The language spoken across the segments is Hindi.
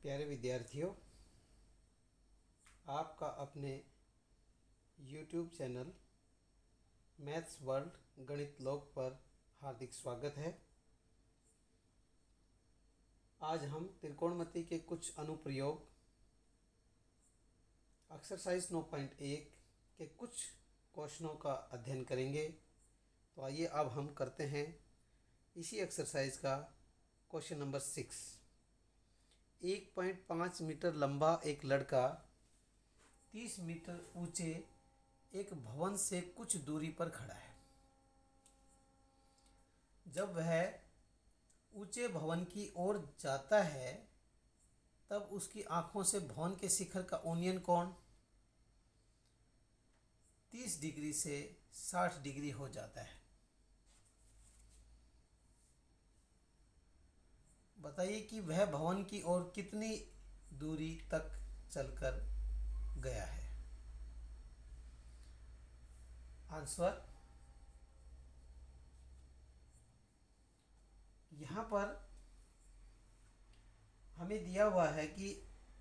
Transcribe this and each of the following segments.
प्यारे विद्यार्थियों, आपका अपने YouTube चैनल मैथ्स वर्ल्ड गणित लॉग पर हार्दिक स्वागत है। आज हम त्रिकोणमिति के कुछ अनुप्रयोग एक्सरसाइज 9.1 के कुछ क्वेश्चनों का अध्ययन करेंगे। तो आइए अब हम करते हैं इसी एक्सरसाइज का क्वेश्चन नंबर 6। 1.5 मीटर लंबा एक लड़का 30 मीटर ऊंचे एक भवन से कुछ दूरी पर खड़ा है। जब वह ऊंचे भवन की ओर जाता है तब उसकी आंखों से भवन के शिखर का ओनियन कोण 30 डिग्री से 60 डिग्री हो जाता है। बताइए कि वह भवन की ओर कितनी दूरी तक चलकर गया है। आंसर यहाँ पर हमें दिया हुआ है कि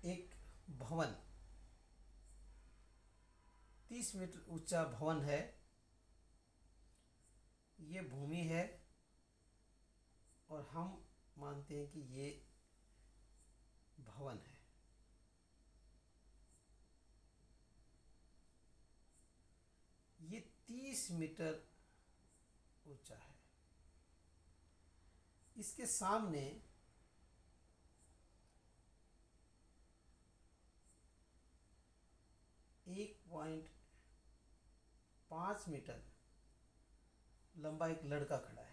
एक भवन 30 मीटर ऊंचा भवन है, ये भूमि है और हम मानते हैं कि ये भवन है। ये 30 मीटर ऊंचा है। इसके सामने एक 1.5 मीटर लंबा एक लड़का खड़ा है।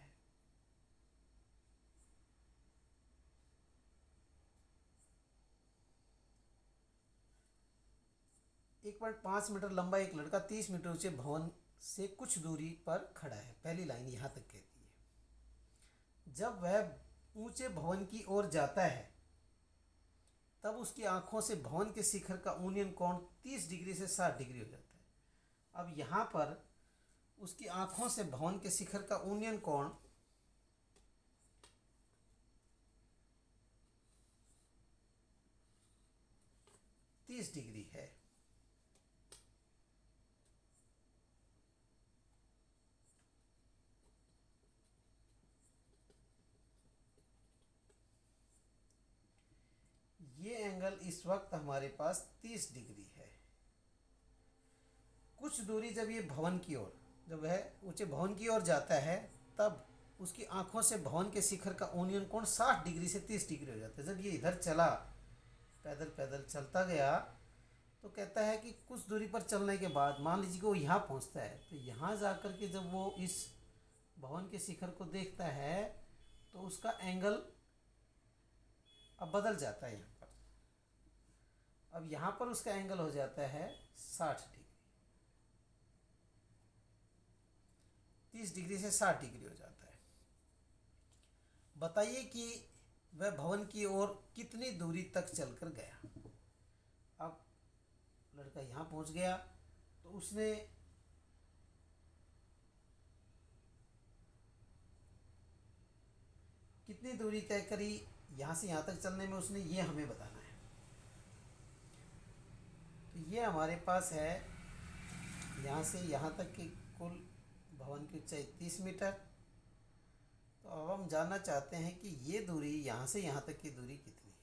एक 1.5 मीटर लंबा एक लड़का 30 मीटर ऊंचे भवन से कुछ दूरी पर खड़ा है। पहली लाइन यहां तक कहती है। जब वह ऊंचे भवन की ओर जाता है तब उसकी आंखों से भवन के शिखर का ओनियन कोण 30 डिग्री से 60 डिग्री हो जाता है। अब यहां पर उसकी आंखों से भवन के शिखर का ओनियन कोण 30 डिग्री है। ये एंगल इस वक्त हमारे पास 30 डिग्री है। कुछ दूरी जब ये भवन की ओर, जब वह ऊंचे भवन की ओर जाता है तब उसकी आंखों से भवन के शिखर का ओनियन कोण 60 डिग्री से 30 डिग्री हो जाता है। जब ये इधर चला, पैदल पैदल चलता गया, तो कहता है कि कुछ दूरी पर चलने के बाद मान लीजिए कि वो यहाँ पहुँचता है, तो यहाँ जाकर के जब वो इस भवन के शिखर को देखता है तो उसका एंगल अब बदल जाता है। यहाँ पर अब यहाँ पर उसका एंगल हो जाता है 60 डिग्री। 30 डिग्री से 60 डिग्री हो जाता है। बताइए कि वह भवन की ओर कितनी दूरी तक चलकर गया। अब लड़का यहाँ पहुँच गया तो उसने कितनी दूरी तय करी, यहाँ से यहाँ तक चलने में उसने, ये हमें बताना है। तो ये हमारे पास है यहाँ से यहाँ तक की कुल भवन की ऊंचाई 30 मीटर। तो अब हम जानना चाहते हैं कि ये दूरी यहाँ से यहाँ तक की दूरी कितनी है,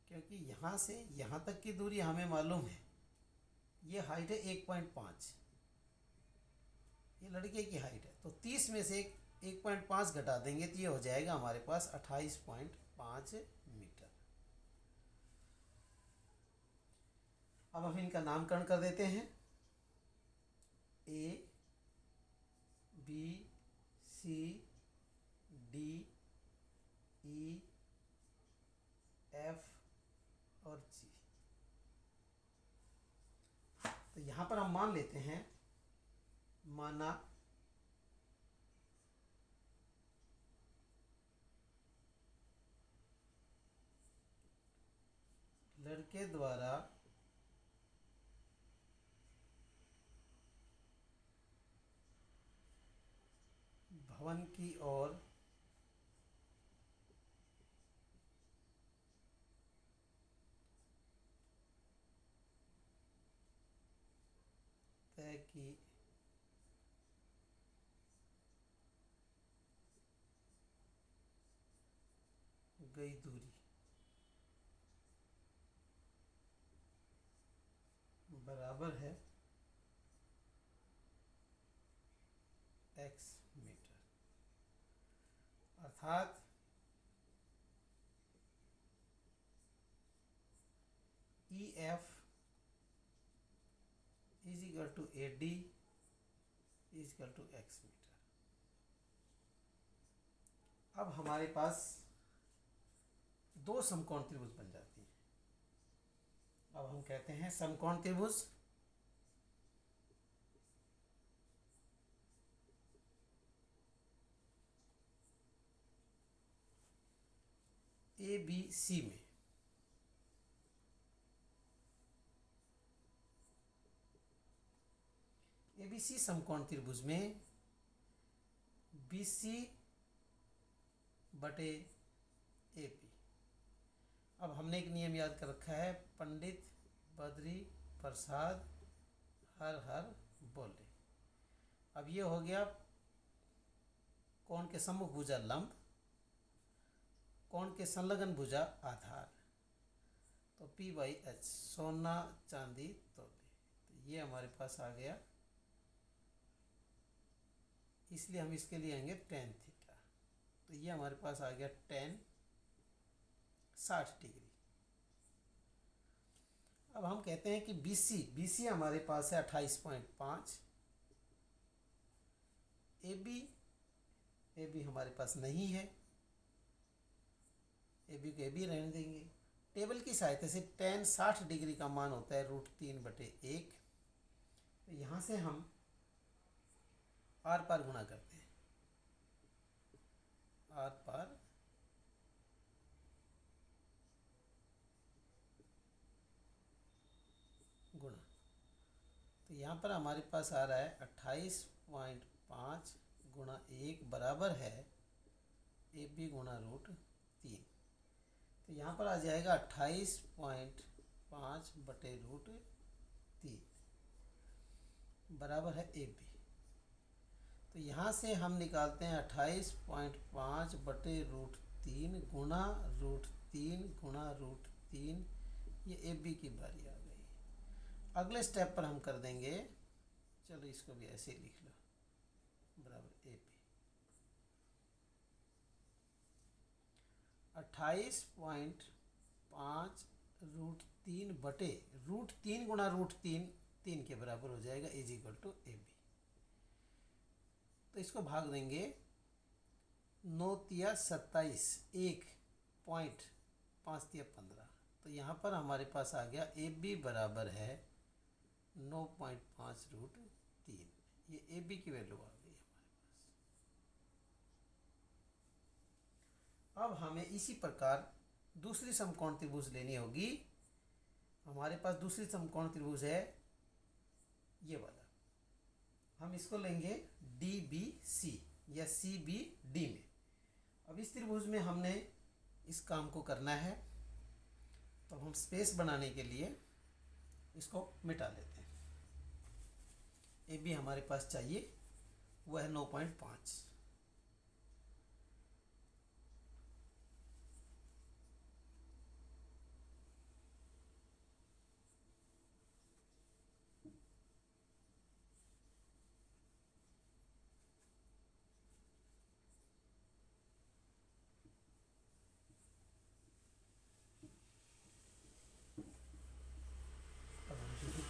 क्योंकि यहाँ से यहाँ तक की दूरी हमें मालूम है। ये हाइट है 1.5, ये लड़के की हाइट है। तो 30 में से 1.5 घटा देंगे तो ये हो जाएगा हमारे पास 28.5 मीटर। अब हम इनका नामकरण कर देते हैं। ए, बी, सी, डी, ई, एफ और जी। तो यहाँ पर हम मान लेते हैं, माना लड़के द्वारा भवन की ओर है कि गई दूरी बराबर है x मीटर, अर्थात EF is equal to AD is equal to x मीटर। अब हमारे पास दो समकोण त्रिभुज बन जाती हैं। अब हम कहते हैं समकोण त्रिभुज ABC में ABC समकोण त्रिभुज में BC बटे AP। अब हमने एक नियम याद कर रखा है, पंडित बद्री प्रसाद हर हर बोले। अब ये हो गया कोण के सम्मुख भुजा लंब, कोण के संलग्न भुजा आधार, तो P/H सोना चांदी तोले। तो ये हमारे पास आ गया, इसलिए हम इसके लिए आएंगे tan थीटा। तो ये हमारे पास आ गया tan 60 डिग्री। अब हम कहते हैं कि BC हमारे पास है 28.5, AB हमारे पास नहीं है, AB को AB रहने देंगे। टेबल की सहायता से tan 60 डिग्री का मान होता है √3/1। तो यहाँ से हम आर पार गुणा करते हैं, आर पार गुणा। तो यहाँ पर हमारे पास आ रहा है 28.5 गुणा 1 बराबर है AB गुणा √3। तो यहाँ पर आ जाएगा 28.5 बटे √3 बराबर है AB। तो यहाँ से हम निकालते हैं 28.5 बटे √3 गुणा √3 गुणा √3। ये AB की बारी आ गई। अगले स्टेप पर हम कर देंगे, चलो इसको भी ऐसे लिख लो, बराबर AB। 28.5 √3 बटे √3 गुणा √3 3 के बराबर हो जाएगा, इज इक्वल टू AB। तो इसको भाग देंगे, 9 तिया 27, 1 पॉइंट 5 तिया 15। तो यहाँ पर हमारे पास आ गया AB बराबर है 9.5 √3। ये AB की वैल्यू आ गई हमारे पास। अब हमें इसी प्रकार दूसरी समकोण त्रिभुज लेनी होगी। हमारे पास दूसरी समकोण त्रिभुज है ये वाला, हम इसको लेंगे DBC या CBD में। अब इस त्रिभुज में हमने इस काम को करना है, तो हम स्पेस बनाने के लिए इसको मिटा लेते हैं। AB हमारे पास चाहिए, वह है 9.5।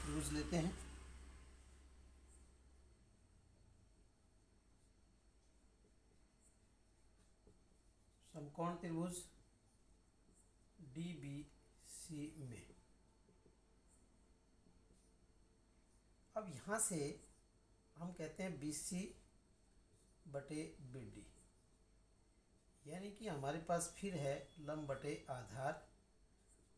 त्रिभुज लेते हैं, समकोण त्रिभुज DBC में। अब यहाँ से हम कहते हैं BC बटे BD, यानी कि हमारे पास फिर है लंब बटे आधार,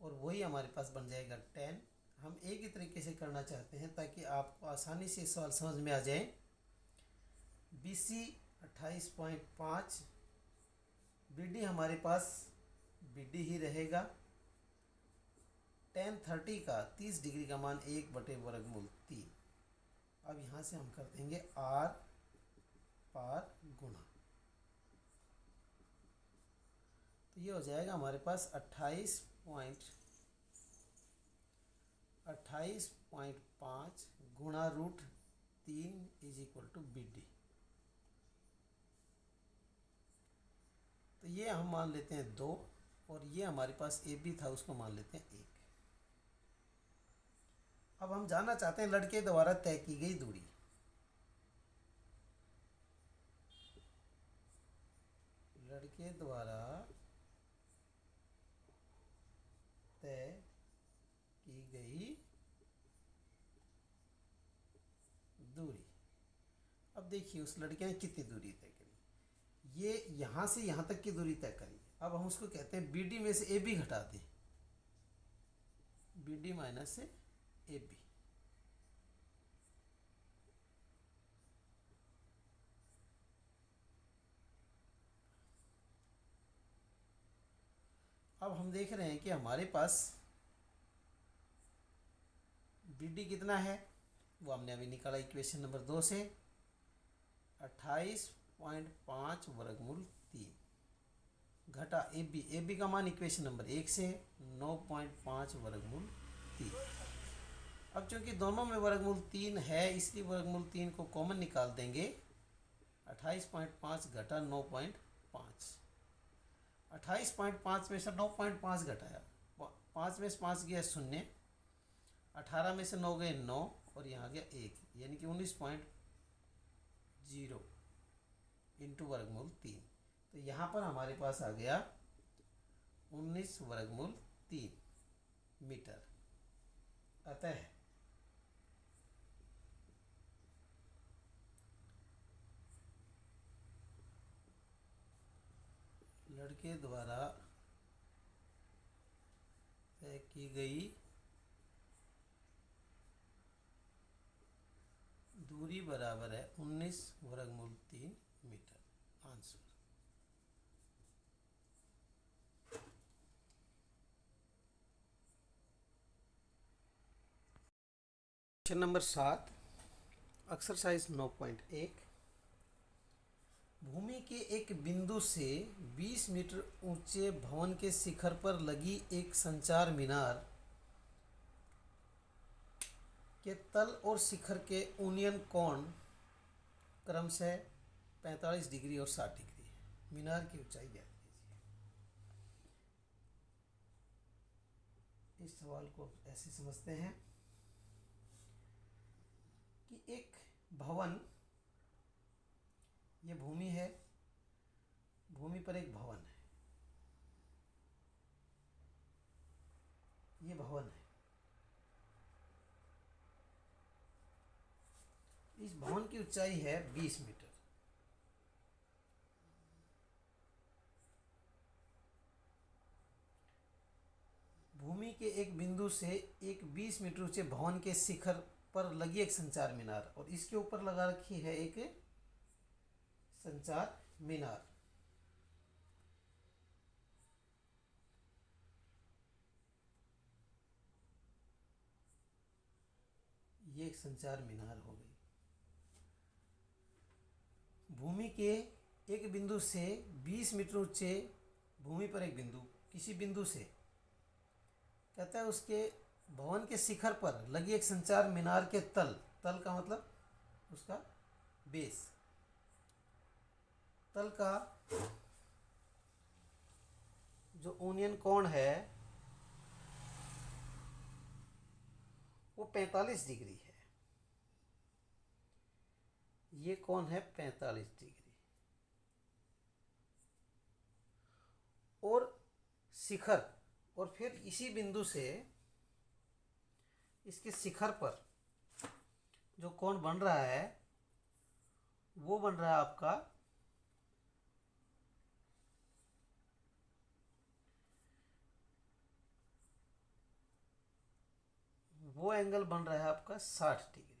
और वही हमारे पास बन जाएगा tan। हम एक ही तरीके से करना चाहते हैं ताकि आपको आसानी से सवाल समझ में आ जाए। BC 28.5, BD हमारे पास BD ही रहेगा। tan 30 का 30 डिग्री का मान 1/√3। अब यहाँ से हम कर देंगे आर पार गुणा, तो ये हो जाएगा हमारे पास 28.5 गुणा √3 is equal to B D. तो ये हम मान लेते हैं 2, और ये हमारे पास ए बी था उसको मान लेते हैं 1। अब हम जानना चाहते हैं लड़के द्वारा तय की गई दूरी। लड़के द्वारा तय की गई दूरी। अब देखिए उस लड़के ने कितनी दूरी तय करी, ये यहाँ से यहाँ तक की दूरी तय करी। अब हम उसको कहते हैं बी डी में से ए बी घटा दें, बी डी माइनस से ए बी। अब हम देख रहे हैं कि हमारे पास बी डी कितना है, वो हमने अभी निकाला इक्वेशन नंबर 2 से, 28.5 वर्गमूल 3 घटा ए बी का मान इक्वेशन नंबर 1 से 9.5 वर्गमूल 3। अब चूंकि दोनों में वर्गमूल 3 है इसलिए वर्गमूल 3 को कॉमन निकाल देंगे। 28.5 घटा 9.5, 28.5 में से 9.5 घटाया, 5 में से 5 गया 0, 18 में से 9 गए 9, और यहाँ गया 1, यानी कि 19.0 इंटू वर्गमूल 3। तो यहाँ पर हमारे पास आ गया 19 वर्गमूल 3 मीटर। अतः लड़के द्वारा तय की गई दूरी बराबर है 19 वर्गमूल 3 मीटर। आंसर। Question number 7, exercise 9.1। भूमि के एक बिंदु से 20 मीटर ऊंचे भवन के शिखर पर लगी एक संचार मीनार के तल और शिखर के यूनियन कोण क्रमशः 45 डिग्री और 60 डिग्री है। मीनार की ऊंचाई ज्ञात कीजिए। इस सवाल को ऐसे समझते हैं कि एक भवन, ये भूमि है, भूमि पर एक भवन है, ये भवन है। इस भवन की ऊंचाई है 20 मीटर। भूमि के एक बिंदु से एक 20 मीटर ऊंचे भवन के शिखर पर लगी एक संचार मीनार, और इसके ऊपर लगा रखी है एक संचार मीनार। ये एक संचार मीनार हो गई। भूमि के एक बिंदु से 20 मीटर ऊंचे, भूमि पर एक बिंदु, किसी बिंदु से कहता है उसके भवन के शिखर पर लगी एक संचार मीनार के तल, तल का मतलब उसका बेस, तल का जो यूनियन कोण है वो 45 डिग्री है। ये कोण है 45 डिग्री, और शिखर, और फिर इसी बिंदु से इसके शिखर पर जो कोण बन रहा है वो बन रहा है आपका वो एंगल बन रहा है आपका 60 डिग्री।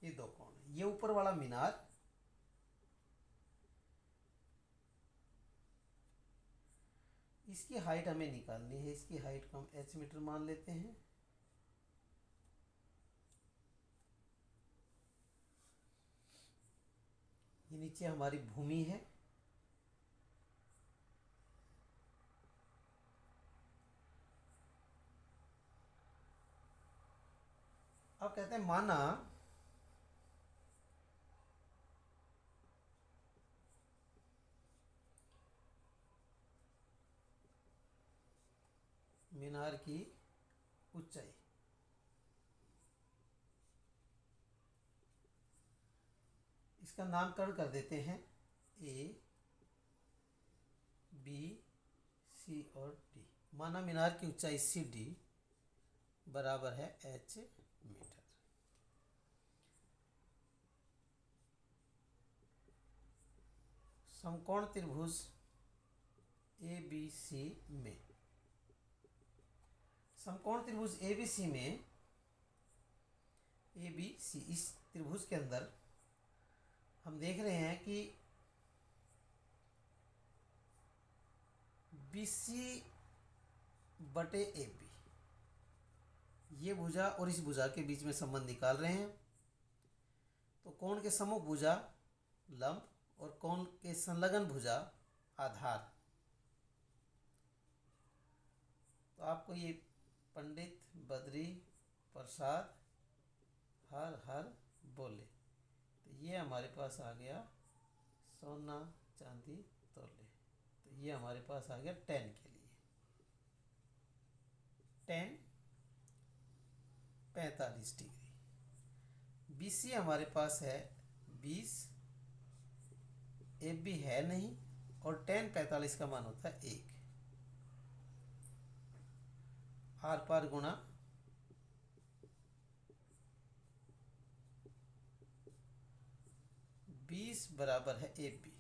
ये दो कोण है। ये ऊपर वाला मीनार, इसकी हाइट हमें निकालनी है। इसकी हाइट को हम h मीटर मान लेते हैं। ये नीचे हमारी भूमि है। अब कहते हैं माना मीनार की ऊंचाई इसका नामकरण कर देते हैं ए बी सी और डी। माना मीनार की ऊंचाई सी डी बराबर है h मीटर। समकोण त्रिभुज ए बी सी में समकोण त्रिभुज ए बी सी में ए बी सी इस त्रिभुज के अंदर हम देख रहे हैं कि बी सी बटे ए बी ये भुजा और इस भुजा के बीच में संबंध निकाल रहे हैं। तो कोण के सम्मुख भुजा लंब और कोण के संलग्न भुजा आधार। तो आपको ये पंडित बद्री प्रसाद हर हर बोले, तो ये हमारे पास आ गया सोना चांदी तोले। तो ये हमारे पास आ गया 10 के लिए 10 45 डिग्री। BC हमारे पास है 20, AB है नहीं और 10 45 का मान होता है 1। आर पार गुणा 20 बराबर है AB।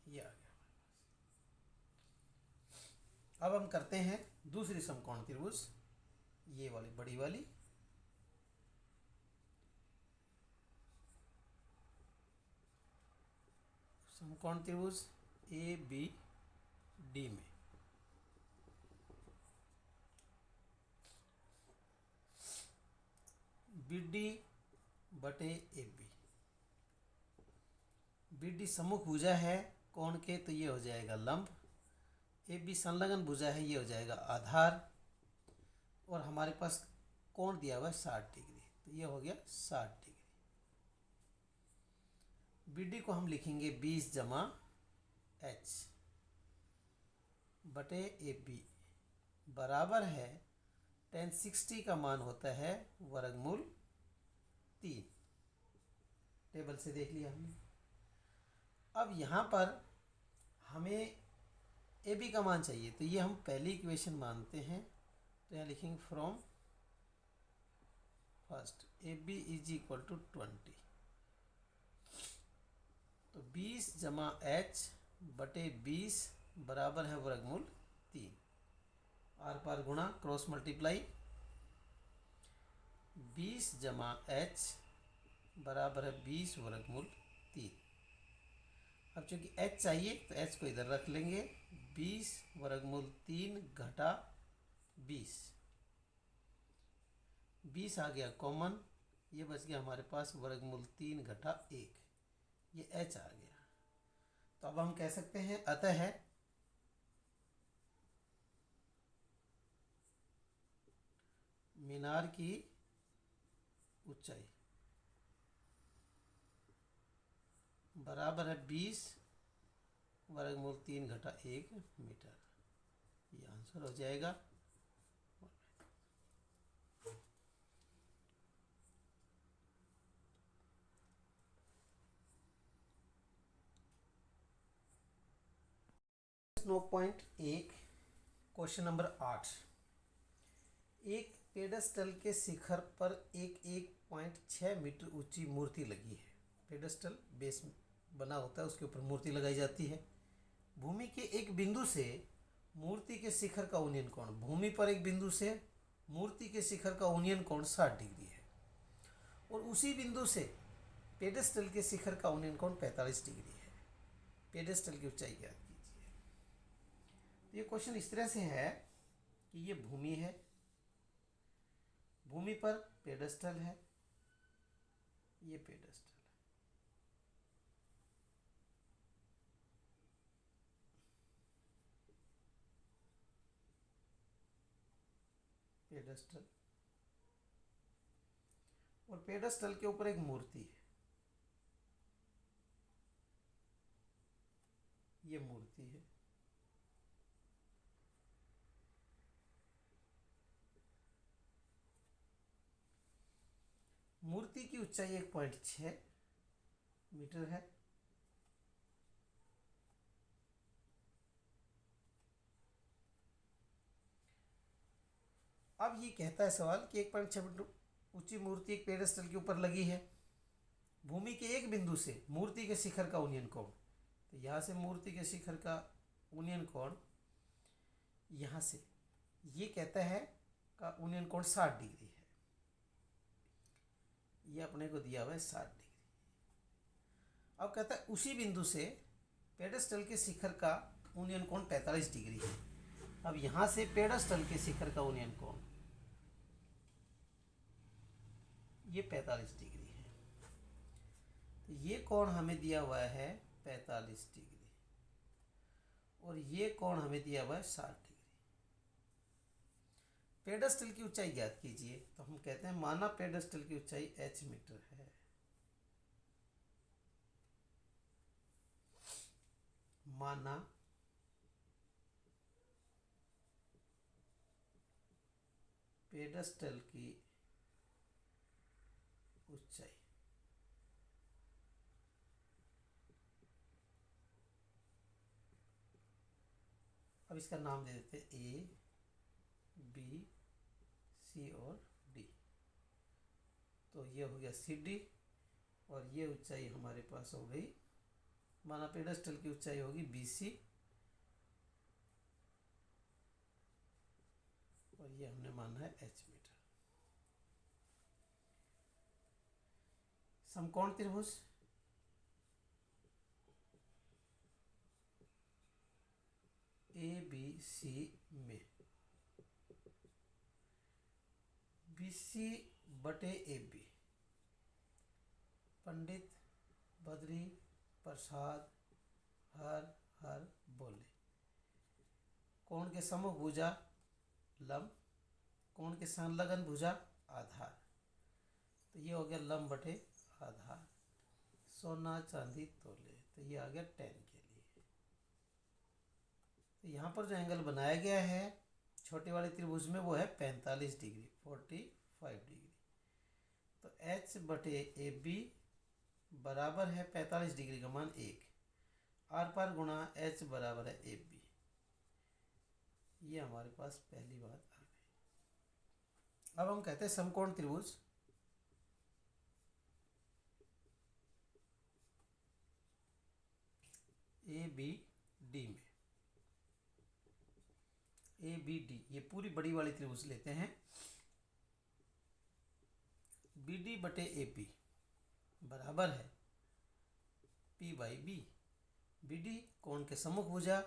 ये आ गया। अब हम करते हैं दूसरी समकोण त्रिभुज, ये वाली बड़ी वाली। समकोण त्रिभुज ए बी डी में बी डी बटे ए बी। बी डी सम्मुख भुजा है कोण के, तो ये हो जाएगा लंब। ए बी संलग्न भुजा है, ये हो जाएगा आधार। और हमारे पास कोण दिया हुआ है 60 डिग्री, तो ये हो गया 60 डिग्री। बी डी को हम लिखेंगे 20 जमा h बटे ए बी बराबर है 1060 का मान होता है वर्गमूल 3। टेबल से देख लिया हमने। अब यहाँ पर हमें ए बी का मान चाहिए, तो ये हम पहली इक्वेशन मानते हैं। तो यहाँ लिखेंगे from first A B is equal to 20। तो 20 जमा h बटे 20 बराबर है वर्गमूल 3। आर पार गुणा क्रॉस मल्टीप्लाई 20 जमा h बराबर है 20 वर्गमूल 3। अब चूंकि h चाहिए तो h को इधर रख लेंगे। 20 वर्गमूल 3 घटा 20, 20 आ गया कॉमन, ये बच गया हमारे पास वर्गमूल 3 घटा 1, ये h आ गया। तो अब हम कह सकते हैं अतः मीनार की ऊंचाई बराबर है 20 वर्गमूल 3 घटा 1 मीटर। ये आंसर हो जाएगा। Point 1 question number 8। एक पेडस्टल के शिखर पर एक 1.6 मीटर ऊंची मूर्ति लगी है। पेडस्टल बेस बना होता है, उसके ऊपर मूर्ति लगाई जाती है। भूमि के एक बिंदु से मूर्ति के शिखर का उन्नयन कोण, भूमि पर एक बिंदु से मूर्ति के शिखर का उन्नयन कोण 60 डिग्री है और उसी बिंदु से पेडेस्टल के शिखर का उन्नयन कोण 45 डिग्री है। पेडेस्टल की ऊंचाई ज्ञात कीजिए। तो ये क्वेश्चन इस तरह से है कि ये भूमि है, भूमि पर पेडेस्टल है, ये पेडेस्टल है, पेडेस्टल, और पेडेस्टल के ऊपर एक मूर्ति है, ये मूर्ति है। मूर्ति की ऊंचाई 1.6 मीटर है। अब ये कहता है सवाल कि 1.6 मीटर ऊंची मूर्ति एक पेडेस्टल के ऊपर लगी है, भूमि के एक बिंदु से मूर्ति के शिखर का उन्नयन कोण, तो यहाँ से मूर्ति के शिखर का उन्नयन कोण, यहाँ से ये कहता है का उन्नयन कोण 60 डिग्री है। ये अपने को दिया हुआ है 60 डिग्री। अब कहता है उसी बिंदु से पेडेस्टल के शिखर का उन्नयन कोण 45 डिग्री है। अब यहाँ से पेडेस्टल के शिखर का उन्नयन कोण ये 45 डिग्री है। तो ये कोण हमें दिया हुआ है 45 डिग्री और ये कोण हमें दिया हुआ है 60 डिग्री। पेडेस्टल की ऊंचाई ज्ञात कीजिए। तो हम कहते हैं माना पेडेस्टल की ऊंचाई h मीटर है, माना पेडेस्टल की ऊंचाई अब इसका नाम दे देते A, B, C और D। तो ये हो गया CD और ये ऊंचाई हमारे पास हो गई, माना पेडेस्टल की ऊंचाई होगी BC और ये हमने माना है h मीटर। समकोण त्रिभुज ABC में BC बटे AB पंडित बद्री प्रसाद हर बोले, कोण के सम्मुख भुजा लंब, कोण के संलग्न भुजा आधार। तो ये हो गया लंब बटे आधार। सोना चांदी तोले, तो ये आ गया 10 के लिए। तो यहाँ पर जो एंगल बनाया गया है छोटे वाले त्रिभुज में वो है 45 डिग्री, 45 डिग्री। तो h बटे ए बी बराबर है 45 डिग्री का मान 1, आर पार गुणा h बराबर है ए बी। ये हमारे पास पहली बात आ गई। अब हम कहते हैं समकोण त्रिभुज ए बी डी में, ए बी डी ये पूरी बड़ी वाली त्रिभुज लेते हैं। बी डी बटे ए बी बराबर है P by B. B D कोण के सम्मुख भुजा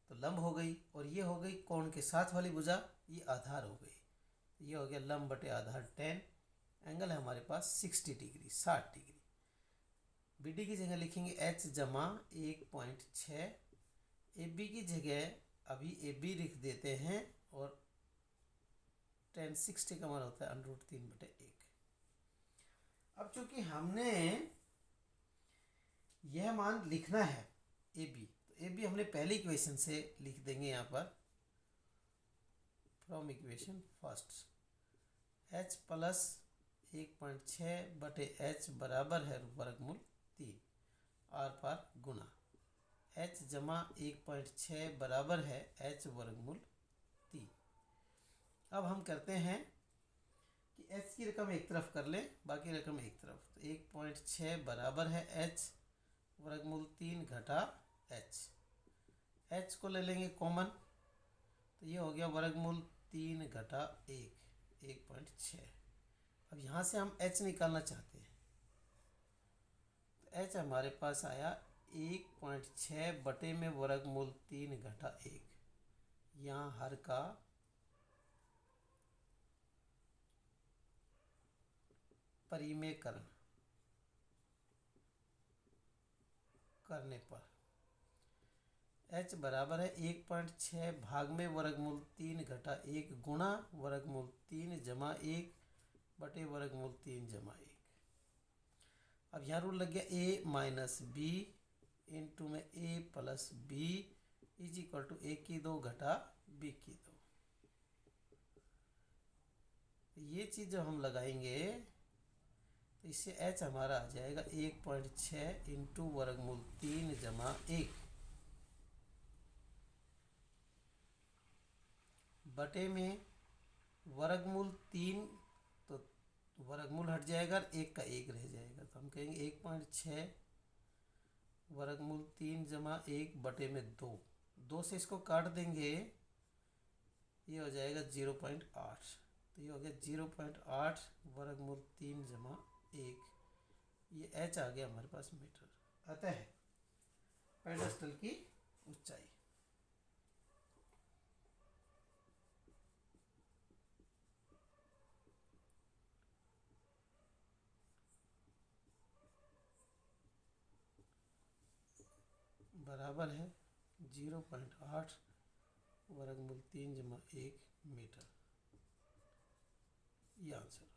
तो लंब हो गई और ये हो गई कोण के साथ वाली भुजा, ये आधार हो गई। ये हो गया लंब बटे आधार 10। एंगल है हमारे पास 60 डिग्री, 60 डिग्री। बी डी की जगह लिखेंगे h जमा 1.6, ए बी की जगह अभी ए बी लिख देते हैं और 10 60 का मान होता है √3/1। अब चूंकि हमने यह मान लिखना है ए बी, तो ए बी हमने पहले इक्वेशन से लिख देंगे यहाँ पर, from equation first h plus 1.6/h बराबर है वर्गमूल 3 आर पार गुणा h जमा 1.6 बराबर है h वर्गमूल 3। अब हम करते हैं कि h की रकम एक तरफ कर लें, बाकी रकम एक तरफ। तो 1.6 बराबर है h वर्गमूल 3 घटा h को ले लेंगे कॉमन, तो ये हो गया वर्गमूल 3 घटा 1। 1.6। अब यहाँ से हम h निकालना चाहते हैं, तो h हमारे पास आया 1.6 बटे में वर्गमूल 3 घटा 1। यहाँ हर का परिमेयकरण करने पर h बराबर है 1.6 भाग में वर्गमूल 3 घटा 1 गुणा वर्गमूल 3 जमा 1 बटे वर्गमूल 3 जमा 1। अब यहाँ रूल लग गया a माइनस बी इंटू में a plus B is equal to a की 2 घटा b की 2। ये चीज़ जब हम लगाएंगे तो इससे h हमारा आ जाएगा 1.6 इंटू वर्गमूल 3 जमा 1 बटे में वर्गमूल 3, तो वर्गमूल हट जाएगा, 1 का 1 रह जाएगा, तो हम कहेंगे 1.6 वर्गमूल 3 जमा 1 बटे में 2 से इसको काट देंगे, ये हो जाएगा 0.8। तो ये हो गया 0.8 वर्गमूल 3 जमा 1। ये h आ गया हमारे पास मीटर। अतः पेडस्टल की ऊंचाई बराबर है 0.8 वर्गमूल 3 जमा 1 मीटर। ये आंसर।